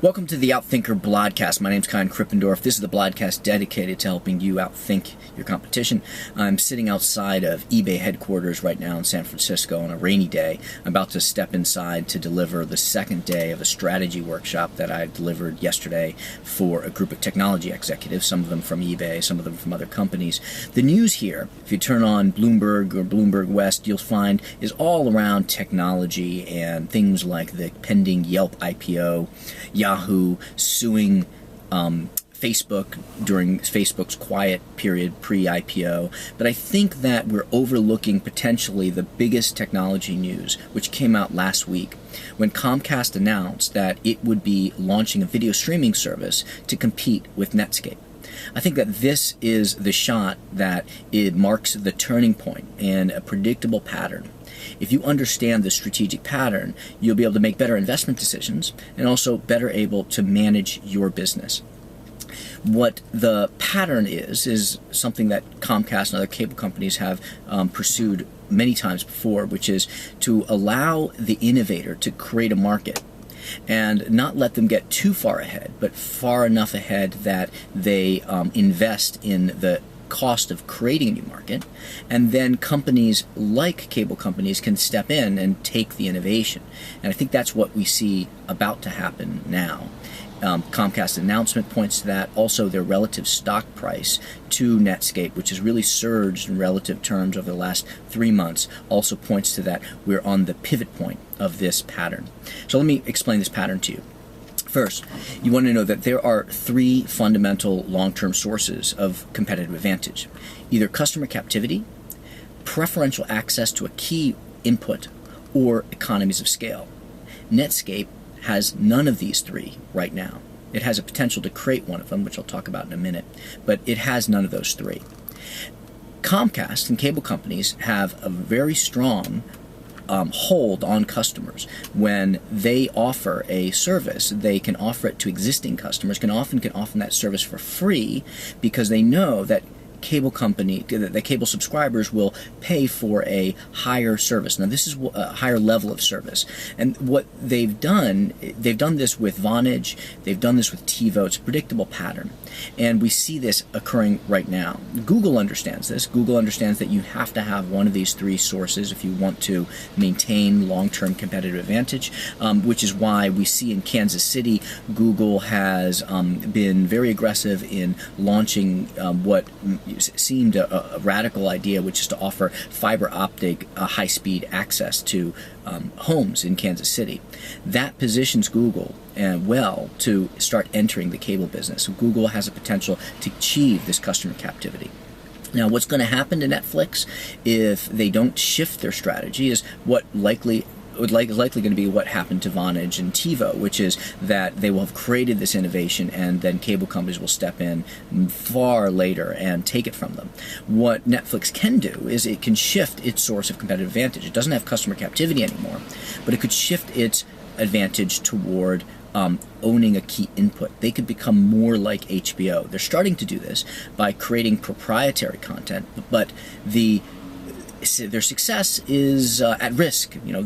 Welcome to the Outthinker Blogcast. My name's Kaihan Krippendorff. This is the blogcast dedicated to helping you outthink your competition. I'm sitting outside of eBay headquarters right now in San Francisco on a rainy day. I'm about to step inside to deliver the second day of a strategy workshop that I delivered yesterday for a group of technology executives, some of them from eBay, some of them from other companies. The news here, if you turn on Bloomberg or Bloomberg West, you'll find is all around technology and things like the pending Yelp IPO, Yahoo suing Facebook during Facebook's quiet period pre-IPO. But I think that we're overlooking potentially the biggest technology news, which came out last week when Comcast announced that it would be launching a video streaming service to compete with Netscape. I think that this is the shot that it marks the turning point and a predictable pattern. If you understand the strategic pattern, you'll be able to make better investment decisions and also better able to manage your business. What the pattern is something that Comcast and other cable companies have pursued many times before, which is to allow the innovator to create a market and not let them get too far ahead, but far enough ahead that they invest in the cost of creating a new market, and then companies like cable companies can step in and take the innovation. And I think that's what we see about to happen now. Comcast's announcement points to that. Also, their relative stock price to Netscape, which has really surged in relative terms over the last 3 months, also points to that we're on the pivot point of this pattern. So let me explain this pattern to you. First, you want to know that there are three fundamental long-term sources of competitive advantage: either customer captivity, preferential access to a key input, or economies of scale. Netscape has none of these three right now. It has a potential to create one of them, which I'll talk about in a minute, but it has none of those three. Comcast and cable companies have a very strong hold on customers. When they offer a service, they can offer it to existing customers, can often that service for free because they know that the cable subscribers will pay for a higher service. Now, this is a higher level of service. And what they've done this with Vonage, they've done this with TiVo. It's a predictable pattern. And we see this occurring right now. Google understands this. Google understands that you have to have one of these three sources if you want to maintain long-term competitive advantage, which is why we see in Kansas City, Google has been very aggressive in launching what seemed a radical idea, which is to offer fiber optic high-speed access to homes in Kansas City. That positions Google well to start entering the cable business. So Google has a potential to achieve this customer captivity. Now, what's going to happen to Netflix if they don't shift their strategy is likely going to be what happened to Vonage and TiVo, which is that they will have created this innovation and then cable companies will step in far later and take it from them. What Netflix can do is it can shift its source of competitive advantage. It doesn't have customer captivity anymore, but it could shift its advantage toward owning a key input. They could become more like HBO. They're starting to do this by creating proprietary content, but their success is at risk. You know,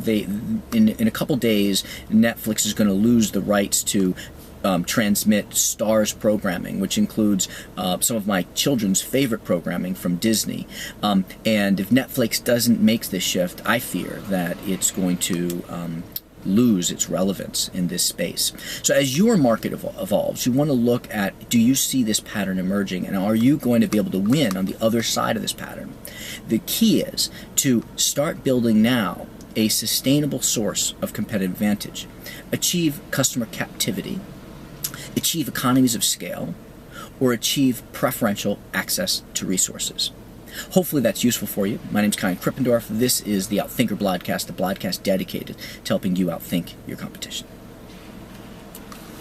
in a couple days, Netflix is going to lose the rights to transmit Starz programming, which includes some of my children's favorite programming from Disney. And if Netflix doesn't make this shift, I fear that it's going to lose its relevance in this space. So as your market evolves, you want to look at, do you see this pattern emerging, and are you going to be able to win on the other side of this pattern? The key is to start building now a sustainable source of competitive advantage. Achieve customer captivity, achieve economies of scale, or achieve preferential access to resources. Hopefully that's useful for you. My name's Kaihan Krippendorff. This is the Outthinker Blogcast, the blogcast dedicated to helping you outthink your competition.